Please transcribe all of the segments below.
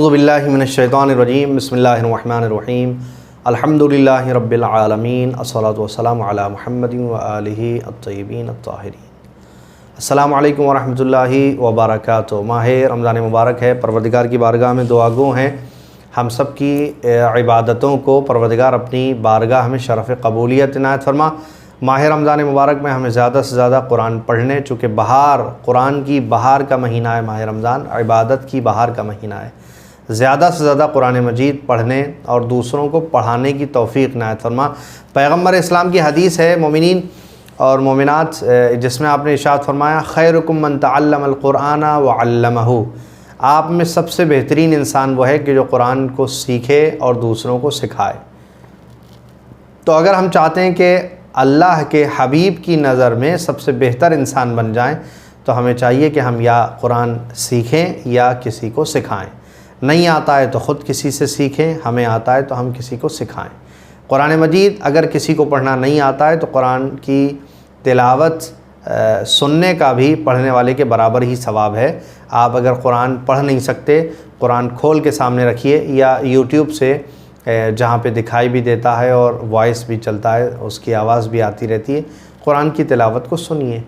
اعوذ باللہ من الشیطان الرجیم بسم اللہ الرحمن الرحیم الحمدللہ رب العالمین الصلاۃ والسلام علی محمد وآلہ الطیبین الطاہرین۔ السلام علیکم ورحمۃ اللہ وبرکاتہ۔ ماہ رمضان مبارک ہے، پروردگار کی بارگاہ میں دعا گو ہیں ہم سب کی عبادتوں کو پروردگار اپنی بارگاہ میں شرف قبولیت عنایت فرما۔ ماہ رمضان مبارک میں ہمیں زیادہ سے زیادہ قرآن پڑھنے، چونکہ قرآن کی بہار کا مہینہ ہے ماہ رمضان، عبادت کی بہار کا مہینہ ہے، زیادہ سے زیادہ قرآن مجید پڑھنے اور دوسروں کو پڑھانے کی توفیق عنایت فرما۔ پیغمبر اسلام کی حدیث ہے مومنین اور مومنات، جس میں آپ نے ارشاد فرمایا خیرکم من تعلم القرآن وعلمہ، آپ میں سب سے بہترین انسان وہ ہے کہ جو قرآن کو سیکھے اور دوسروں کو سکھائے۔ تو اگر ہم چاہتے ہیں کہ اللہ کے حبیب کی نظر میں سب سے بہتر انسان بن جائیں تو ہمیں چاہیے کہ ہم یا قرآن سیکھیں یا کسی کو سکھائیں۔ نہیں آتا ہے تو خود کسی سے سیکھیں، ہمیں آتا ہے تو ہم کسی کو سکھائیں۔ قرآن مجید اگر کسی کو پڑھنا نہیں آتا ہے تو قرآن کی تلاوت سننے کا بھی پڑھنے والے کے برابر ہی ثواب ہے۔ آپ اگر قرآن پڑھ نہیں سکتے، قرآن کھول کے سامنے رکھیے یا یوٹیوب سے جہاں پہ دکھائی بھی دیتا ہے اور وائس بھی چلتا ہے، اس کی آواز بھی آتی رہتی ہے، قرآن کی تلاوت کو سنیے۔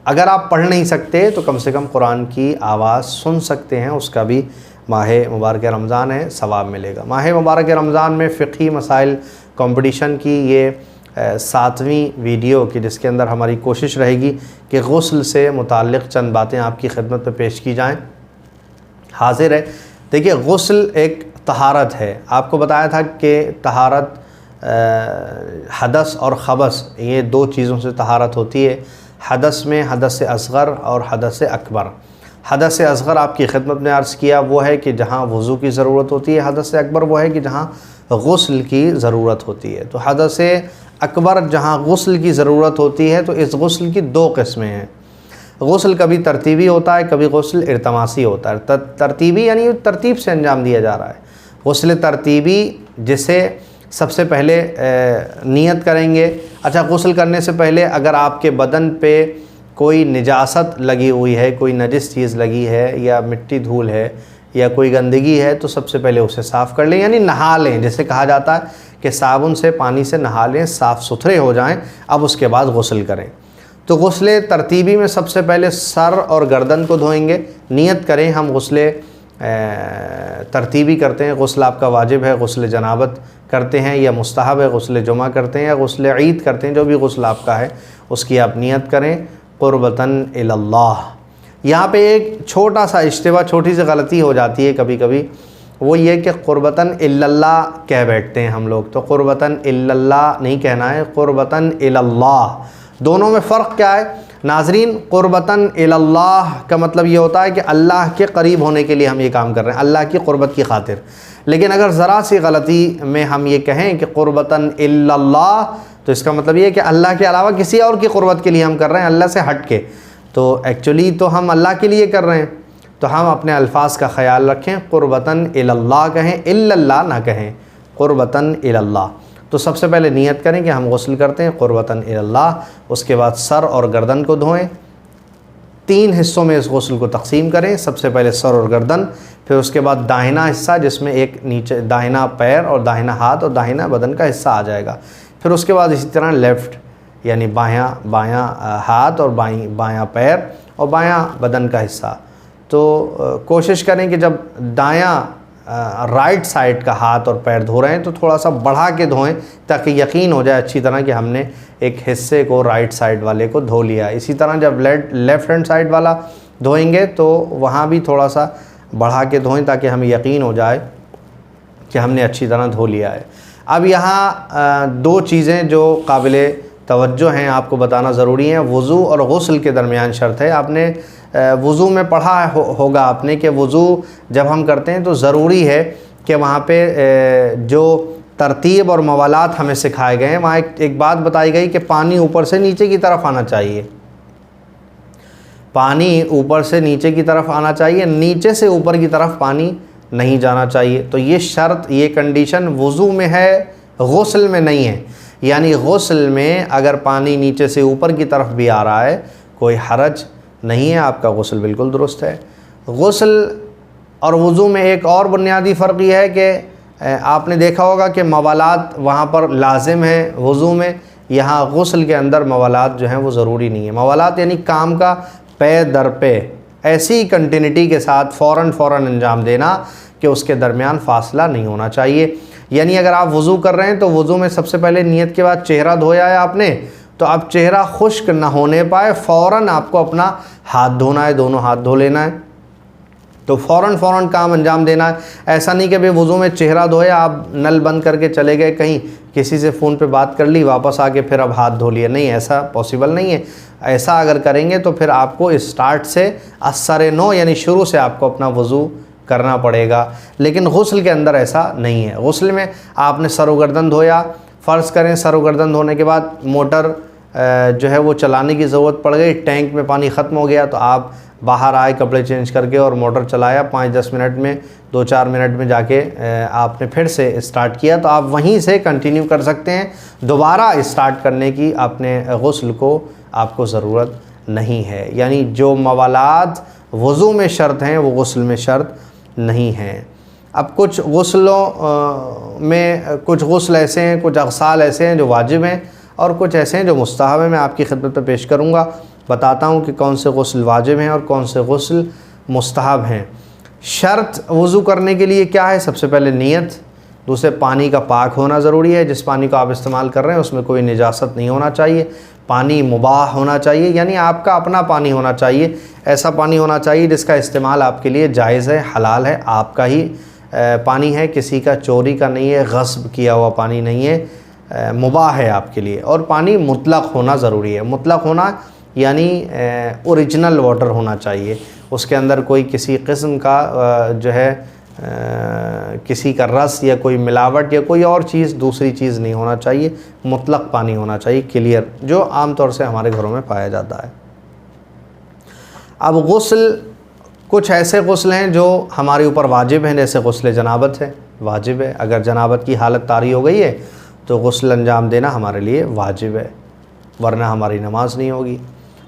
اگر آپ پڑھ نہیں سکتے تو کم سے کم قرآن کی آواز سن سکتے ہیں، اس کا بھی ماہ مبارک رمضان ہے، ثواب ملے گا۔ ماہ مبارک رمضان میں فقہی مسائل کمپٹیشن کی یہ 7ویں ویڈیو کی، جس کے اندر ہماری کوشش رہے گی کہ غسل سے متعلق چند باتیں آپ کی خدمت میں پیش کی جائیں، حاضر ہے۔ دیکھیے، غسل ایک طہارت ہے، آپ کو بتایا تھا کہ طہارت حدث اور خبث، یہ دو چیزوں سے طہارت ہوتی ہے۔ حدث میں حدث اصغر اور حدث اکبر۔ حدث اصغر آپ کی خدمت میں عرض کیا وہ ہے کہ جہاں وضو کی ضرورت ہوتی ہے، حدث اکبر وہ ہے کہ جہاں غسل کی ضرورت ہوتی ہے۔ تو حدث اکبر جہاں غسل کی ضرورت ہوتی ہے تو اس غسل کی دو قسمیں ہیں۔ غسل کبھی ترتیبی ہوتا ہے، کبھی غسل ارتماسی ہوتا ہے۔ ترتیبی یعنی ترتیب سے انجام دیا جا رہا ہے۔ غسل ترتیبی جسے سب سے پہلے نیت کریں گے۔ اچھا، غسل کرنے سے پہلے اگر آپ کے بدن پہ کوئی نجاست لگی ہوئی ہے، کوئی نجس چیز لگی ہے یا مٹی دھول ہے یا کوئی گندگی ہے تو سب سے پہلے اسے صاف کر لیں، یعنی نہا لیں، جسے کہا جاتا ہے کہ صابن سے پانی سے نہا لیں، صاف ستھرے ہو جائیں، اب اس کے بعد غسل کریں۔ تو غسل ترتیبی میں سب سے پہلے سر اور گردن کو دھوئیں گے۔ نیت کریں ہم غسل ترتیبی کرتے ہیں، غسل آپ کا واجب ہے، غسل جنابت کرتے ہیں یا مستحب ہے، غسل جمعہ کرتے ہیں یا غسل عید کرتے ہیں، جو بھی غسل آپ کا ہے اس کی آپ نیت کریں قربتاً الی اللہ۔ یہاں پہ ایک چھوٹا سا اشتباہ، چھوٹی سی غلطی ہو جاتی ہے کبھی کبھی، وہ یہ کہ قربتاً الی اللہ کہہ بیٹھتے ہیں ہم لوگ، تو قربتاً الی اللہ نہیں کہنا ہے، قربتاً الی اللہ۔ دونوں میں فرق کیا ہے ناظرین؟ قربتاً الی اللہ کا مطلب یہ ہوتا ہے کہ اللہ کے قریب ہونے کے لیے ہم یہ کام کر رہے ہیں، اللہ کی قربت کی خاطر۔ لیکن اگر ذرا سی غلطی میں ہم یہ کہیں کہ قربتاً الی اللہ تو اس کا مطلب یہ ہے کہ اللہ کے علاوہ کسی اور کی قربت کے لیے ہم کر رہے ہیں، اللہ سے ہٹ کے، تو ایکچولی تو ہم اللہ کے لیے کر رہے ہیں۔ تو ہم اپنے الفاظ کا خیال رکھیں، قربتاً الی اللہ کہیں، الا اللہ نہ کہیں، قربتاً الی اللہ۔ تو سب سے پہلے نیت کریں کہ ہم غسل کرتے ہیں قربتاً الی اللہ، اس کے بعد سر اور گردن کو دھوئیں۔ 3 حصوں میں اس غسل کو تقسیم کریں، سب سے پہلے سر اور گردن، پھر اس کے بعد داہنا حصہ جس میں ایک نیچے داہنا پیر اور داہنا ہاتھ اور داہنا بدن کا حصہ آ جائے گا، پھر اس کے بعد اسی طرح لیفٹ یعنی بایاں ہاتھ اور بایاں پیر اور بایاں بدن کا حصہ۔ تو کوشش کریں کہ جب دایاں رائٹ سائڈ کا ہاتھ اور پیر دھو رہے ہیں تو تھوڑا سا بڑھا کے دھوئیں تاکہ یقین ہو جائے اچھی طرح کہ ہم نے ایک حصے کو رائٹ سائڈ والے کو دھو لیا۔ اسی طرح جب لیفٹ ہینڈ سائڈ والا دھوئیں گے تو وہاں بھی تھوڑا سا بڑھا کے دھوئیں تاکہ ہمیں یقین ہو جائے کہ ہم نے اچھی طرح دھو لیا ہے۔ اب یہاں 2 چیزیں جو قابل توجہ ہیں آپ کو بتانا ضروری ہیں۔ وضو اور غسل کے درمیان شرط ہے۔ آپ نے وضو میں پڑھا ہوگا آپ نے کہ وضو جب ہم کرتے ہیں تو ضروری ہے کہ وہاں پہ جو ترتیب اور موالات ہمیں سکھائے گئے ہیں، وہاں ایک بات بتائی گئی کہ پانی اوپر سے نیچے کی طرف آنا چاہیے، پانی اوپر سے نیچے کی طرف آنا چاہیے، نیچے سے اوپر کی طرف پانی نہیں جانا چاہیے۔ تو یہ شرط، یہ کنڈیشن وضو میں ہے، غسل میں نہیں ہے۔ یعنی غسل میں اگر پانی نیچے سے اوپر کی طرف بھی آ رہا ہے کوئی حرج نہیں ہے، آپ کا غسل بالکل درست ہے۔ غسل اور وضو میں ایک اور بنیادی فرق یہ ہے کہ آپ نے دیکھا ہوگا کہ موالات وہاں پر لازم ہیں وضو میں، یہاں غسل کے اندر موالات جو ہیں وہ ضروری نہیں ہے۔ موالات یعنی کام کا پے در پے ایسی کنٹینیٹی کے ساتھ فوراً انجام دینا کہ اس کے درمیان فاصلہ نہیں ہونا چاہیے۔ یعنی اگر آپ وضو کر رہے ہیں تو وضو میں سب سے پہلے نیت کے بعد چہرہ دھویا ہے آپ نے، تو اب چہرہ خشک نہ ہونے پائے فوراً آپ کو اپنا ہاتھ دھونا ہے، دونوں ہاتھ دھو لینا ہے، تو فوراً کام انجام دینا ہے۔ ایسا نہیں کہ بھئی وضو میں چہرہ دھویا، آپ نل بند کر کے چلے گئے کہیں، کسی سے فون پہ بات کر لی، واپس آ کے پھر اب ہاتھ دھو لیے، نہیں، ایسا پاسبل نہیں ہے۔ ایسا اگر کریں گے تو پھر آپ کو اسٹارٹ سے اثر نو یعنی شروع سے آپ کو اپنا وضو کرنا پڑے گا، لیکن غسل کے اندر ایسا نہیں ہے۔ غسل میں آپ نے سر و گردن دھویا، فرض کریں سر و گردن دھونے کے بعد موٹر جو ہے وہ چلانے کی ضرورت پڑ گئی، ٹینک میں پانی ختم ہو گیا، تو آپ باہر آئے کپڑے چینج کر کے اور موٹر چلایا، 5-10 منٹ میں 2-4 منٹ میں جا کے آپ نے پھر سے اسٹارٹ کیا، تو آپ وہیں سے کنٹینیو کر سکتے ہیں، دوبارہ اسٹارٹ کرنے کی اپنے غسل کو آپ کو ضرورت نہیں ہے۔ یعنی جو موالات وضو میں شرط ہیں وہ غسل میں شرط نہیں ہیں۔ اب کچھ غسلوں میں کچھ غسل ایسے ہیں، کچھ اغسال ایسے ہیں جو واجب ہیں اور کچھ ایسے ہیں جو مستحب ہیں۔ میں آپ کی خدمت میں پیش کروں گا، بتاتا ہوں کہ کون سے غسل واجب ہیں اور کون سے غسل مستحب ہیں۔ شرط وضو کرنے کے لیے کیا ہے؟ سب سے پہلے نیت، دوسرے پانی کا پاک ہونا ضروری ہے، جس پانی کو آپ استعمال کر رہے ہیں اس میں کوئی نجاست نہیں ہونا چاہیے، پانی مباح ہونا چاہیے، یعنی آپ کا اپنا پانی ہونا چاہیے، ایسا پانی ہونا چاہیے جس کا استعمال آپ کے لیے جائز ہے، حلال ہے، آپ کا ہی پانی ہے، کسی کا چوری کا نہیں ہے، غصب کیا ہوا پانی نہیں ہے، مباح ہے آپ کے لیے۔ اور پانی مطلق ہونا ضروری ہے۔ مطلق ہونا یعنی اوریجنل واٹر ہونا چاہیے، اس کے اندر کوئی کسی قسم کا جو ہے کسی کا رس یا کوئی ملاوٹ یا کوئی اور چیز دوسری چیز نہیں ہونا چاہیے، مطلق پانی ہونا چاہیے، کلیئر، جو عام طور سے ہمارے گھروں میں پایا جاتا ہے۔ اب غسل، کچھ ایسے غسل ہیں جو ہمارے اوپر واجب ہیں، جیسے غسل جنابت ہے، واجب ہے، اگر جنابت کی حالت طاری ہو گئی ہے تو غسل انجام دینا ہمارے لیے واجب ہے، ورنہ ہماری نماز نہیں ہوگی۔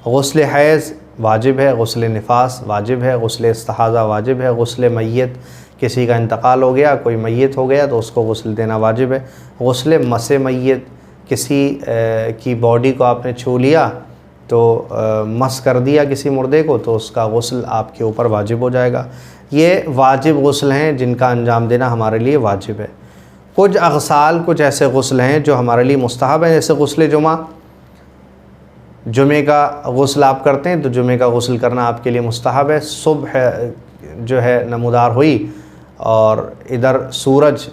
غسل حیض واجب ہے، غسل نفاس واجب ہے، غسل استحاضہ واجب ہے، غسل میت، کسی کا انتقال ہو گیا، کوئی میت ہو گیا تو اس کو غسل دینا واجب ہے۔ غسل مس میت، کسی کی باڈی کو آپ نے چھو لیا تو مس کر دیا کسی مردے کو تو اس کا غسل آپ کے اوپر واجب ہو جائے گا۔ یہ واجب غسل ہیں جن کا انجام دینا ہمارے لیے واجب ہے۔ کچھ اغسال، کچھ ایسے غسل ہیں جو ہمارے لیے مستحب ہیں، جیسے غسل جمعہ، جمعے کا غسل آپ کرتے ہیں تو جمعے کا غسل کرنا آپ کے لیے مستحب ہے۔ صبح جو ہے نمودار ہوئی اور ادھر سورج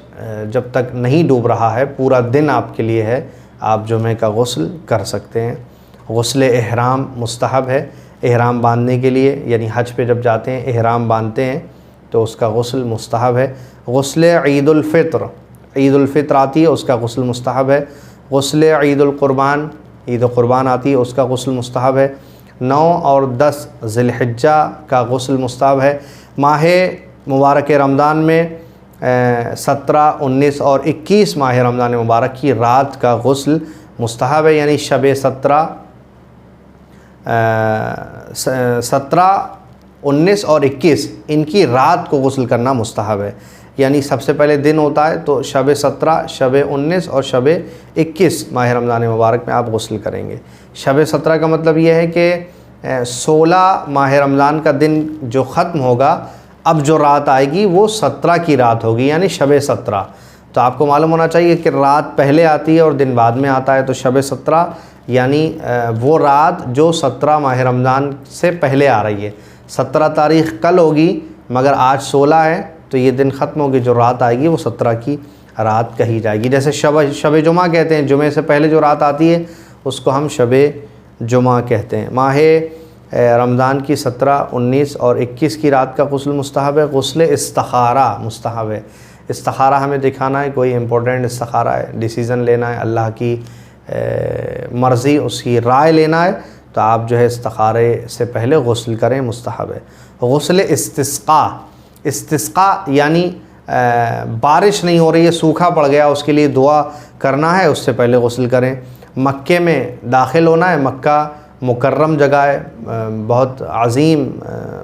جب تک نہیں ڈوب رہا ہے، پورا دن آپ کے لیے ہے، آپ جمعے کا غسل کر سکتے ہیں۔ غسل احرام مستحب ہے، احرام باندھنے کے لیے، یعنی حج پہ جب جاتے ہیں احرام باندھتے ہیں تو اس کا غسل مستحب ہے۔ غسل عید الفطر، عید الفطر آتی ہے اس کا غسل مستحب ہے۔ غسل عید القربان، عید قربان آتی ہے اس کا غسل مستحب ہے۔ 9 اور 10 ذی الحجہ کا غسل مستحب ہے۔ ماہ مبارک رمضان میں 17، 19 اور 21 ماہ رمضان مبارک کی رات کا غسل مستحب ہے، یعنی شب 17، 19 اور 21 ان کی رات کو غسل کرنا مستحب ہے۔ یعنی سب سے پہلے دن ہوتا ہے تو شب 17، شب 19 اور شب 21 ماہ رمضان مبارک میں آپ غسل کریں گے۔ شب 17 کا مطلب یہ ہے کہ 16 ماہ رمضان کا دن جو ختم ہوگا، اب جو رات آئے گی وہ 17 کی رات ہوگی، یعنی شب 17۔ تو آپ کو معلوم ہونا چاہیے کہ رات پہلے آتی ہے اور دن بعد میں آتا ہے، تو شب 17 یعنی وہ رات جو 17 ماہ رمضان سے پہلے آ رہی ہے۔ 17 تاریخ کل ہوگی مگر آج 16 ہے تو یہ دن ختم ہوگی، جو رات آئے گی وہ 17 کی رات کہی جائے گی۔ جیسے شب جمعہ کہتے ہیں، جمعے سے پہلے جو رات آتی ہے اس کو ہم شب جمعہ کہتے ہیں۔ ماہ رمضان کی 17، 19 اور 21 کی رات کا غسل مستحب ہے۔ غسل استخارہ مستحب ہے، استخارہ ہمیں دکھانا ہے، کوئی امپورٹنٹ استخارہ ہے، ڈیسیژن لینا ہے، اللہ کی مرضی، اس کی رائے لینا ہے، تو آپ جو ہے استخارے سے پہلے غسل کریں، مستحب ہے۔ غسل استسقاء، استسقاء یعنی بارش نہیں ہو رہی ہے، سوکھا پڑ گیا، اس کے لیے دعا کرنا ہے، اس سے پہلے غسل کریں۔ مکے میں داخل ہونا ہے، مکہ مکرم جگہ ہے، بہت عظیم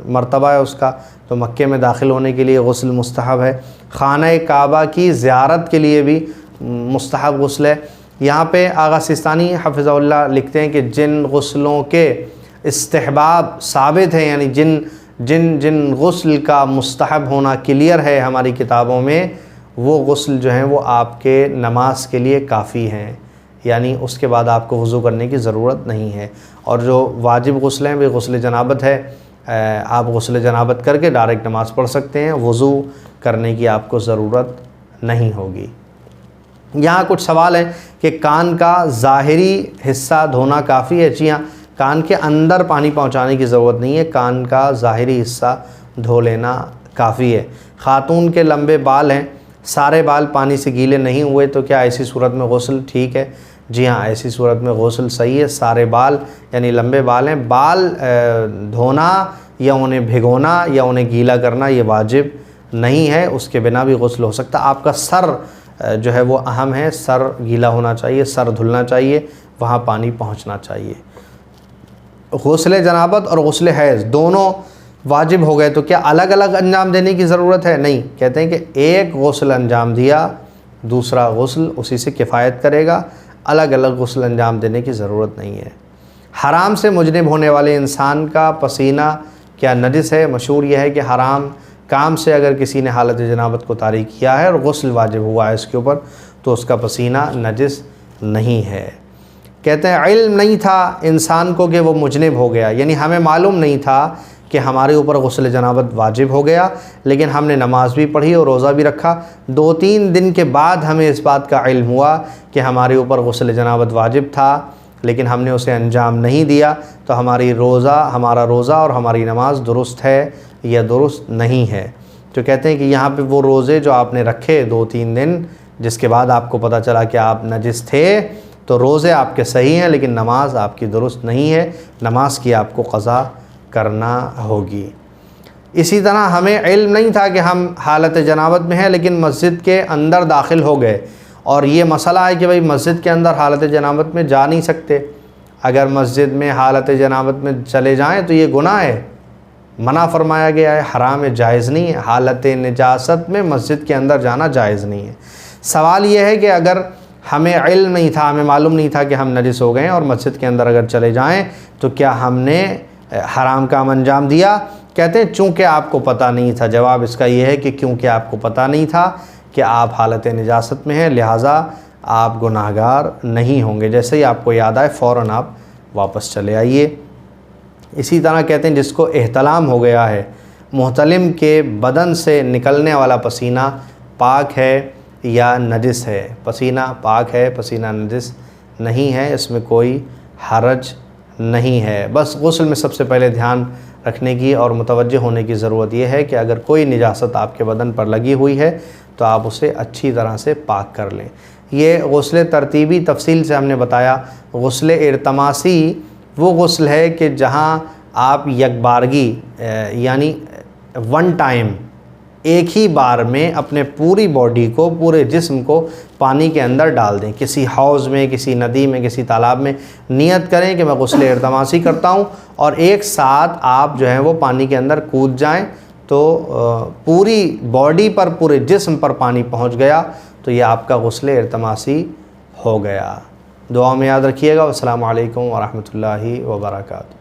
مرتبہ ہے اس کا، تو مکے میں داخل ہونے کے لیے غسل مستحب ہے۔ خانہ کعبہ کی زیارت کے لیے بھی مستحب غسل ہے۔ یہاں پہ آغا سیستانی حفظہ اللہ لکھتے ہیں کہ جن غسلوں کے استحباب ثابت ہیں، یعنی جن غسل کا مستحب ہونا کلیئر ہے ہماری کتابوں میں، وہ غسل جو ہیں وہ آپ کے نماز کے لیے کافی ہیں، یعنی اس کے بعد آپ کو وضو کرنے کی ضرورت نہیں ہے۔ اور جو واجب غسل ہیں وہ غسل جنابت ہے، آپ غسل جنابت کر کے ڈائریکٹ نماز پڑھ سکتے ہیں، وضو کرنے کی آپ کو ضرورت نہیں ہوگی۔ یہاں کچھ سوال ہیں کہ کان کا ظاہری حصہ دھونا کافی ہے؟ جی ہاں، کان کے اندر پانی پہنچانے کی ضرورت نہیں ہے، کان کا ظاہری حصہ دھو لینا کافی ہے۔ خاتون کے لمبے بال ہیں، سارے بال پانی سے گیلے نہیں ہوئے تو کیا ایسی صورت میں غسل ٹھیک ہے؟ جی ہاں، ایسی صورت میں غسل صحیح ہے۔ سارے بال یعنی لمبے بال ہیں، بال دھونا یا انہیں بھگونا یا انہیں گیلا کرنا یہ واجب نہیں ہے، اس کے بنا بھی غسل ہو سکتا۔ آپ کا سر جو ہے وہ اہم ہے، سر گیلا ہونا چاہیے، سر دھلنا چاہیے، وہاں پانی پہنچنا چاہیے۔ غسل جنابت اور غسل حیض دونوں واجب ہو گئے تو کیا الگ الگ انجام دینے کی ضرورت ہے؟ نہیں، کہتے ہیں کہ ایک غسل انجام دیا، دوسرا غسل اسی سے کفایت کرے گا، الگ الگ غسل انجام دینے کی ضرورت نہیں ہے۔ حرام سے مجنب ہونے والے انسان کا پسینہ کیا نجس ہے؟ مشہور یہ ہے کہ حرام کام سے اگر کسی نے حالت جنابت کو طاری کیا ہے اور غسل واجب ہوا ہے اس کے اوپر تو اس کا پسینہ نجس نہیں ہے۔ کہتے ہیں علم نہیں تھا انسان کو کہ وہ مجنب ہو گیا، یعنی ہمیں معلوم نہیں تھا کہ ہمارے اوپر غسل جنابت واجب ہو گیا، لیکن ہم نے نماز بھی پڑھی اور روزہ بھی رکھا، 2-3 دن کے بعد ہمیں اس بات کا علم ہوا کہ ہمارے اوپر غسل جنابت واجب تھا لیکن ہم نے اسے انجام نہیں دیا، تو ہمارا روزہ اور ہماری نماز درست ہے یا درست نہیں ہے۔ تو کہتے ہیں کہ یہاں پہ وہ روزے جو آپ نے رکھے 2-3 دن جس کے بعد آپ کو پتہ چلا کہ آپ نجس تھے، تو روزے آپ کے صحیح ہیں لیکن نماز آپ کی درست نہیں ہے، نماز کی آپ کو قضا کرنا ہوگی۔ اسی طرح ہمیں علم نہیں تھا کہ ہم حالت جنابت میں ہیں لیکن مسجد کے اندر داخل ہو گئے، اور یہ مسئلہ ہے کہ بھئی مسجد کے اندر حالت جنابت میں جا نہیں سکتے، اگر مسجد میں حالت جنابت میں چلے جائیں تو یہ گناہ ہے، منع فرمایا گیا ہے، حرام ہے، جائز نہیں ہے، حالت نجاست میں مسجد کے اندر جانا جائز نہیں ہے۔ سوال یہ ہے کہ اگر ہمیں علم نہیں تھا، ہمیں معلوم نہیں تھا کہ ہم نجس ہو گئے ہیں اور مسجد کے اندر اگر چلے جائیں تو کیا ہم نے حرام کام انجام دیا؟ کہتے ہیں چونکہ آپ کو پتہ نہیں تھا، جواب اس کا یہ ہے کہ کیونکہ آپ کو پتہ نہیں تھا کہ آپ حالت نجاست میں ہیں، لہٰذا آپ گناہگار نہیں ہوں گے، جیسے ہی آپ کو یاد آئے فوراً آپ واپس چلے آئیے۔ اسی طرح کہتے ہیں جس کو احتلام ہو گیا ہے، محتلم کے بدن سے نکلنے والا پسینہ پاک ہے یا نجس ہے؟ پسینہ پاک ہے، پسینہ نجس نہیں ہے، اس میں کوئی حرج نہیں ہے۔ بس غسل میں سب سے پہلے دھیان رکھنے کی اور متوجہ ہونے کی ضرورت یہ ہے کہ اگر کوئی نجاست آپ کے بدن پر لگی ہوئی ہے تو آپ اسے اچھی طرح سے پاک کر لیں۔ یہ غسل ترتیبی تفصیل سے ہم نے بتایا۔ غسل ارتماسی وہ غسل ہے کہ جہاں آپ یکبارگی یعنی ون ٹائم ایک ہی بار میں اپنے پوری باڈی کو، پورے جسم کو پانی کے اندر ڈال دیں، کسی حوض میں، کسی ندی میں، کسی تالاب میں نیت کریں کہ میں غسل ارتماسی کرتا ہوں، اور ایک ساتھ آپ جو ہیں وہ پانی کے اندر کود جائیں تو پوری باڈی پر، پورے جسم پر پانی پہنچ گیا تو یہ آپ کا غسل ارتماسی ہو گیا۔ دعا میں یاد رکھیے گا۔ والسلام علیکم ورحمۃ اللہ وبرکاتہ۔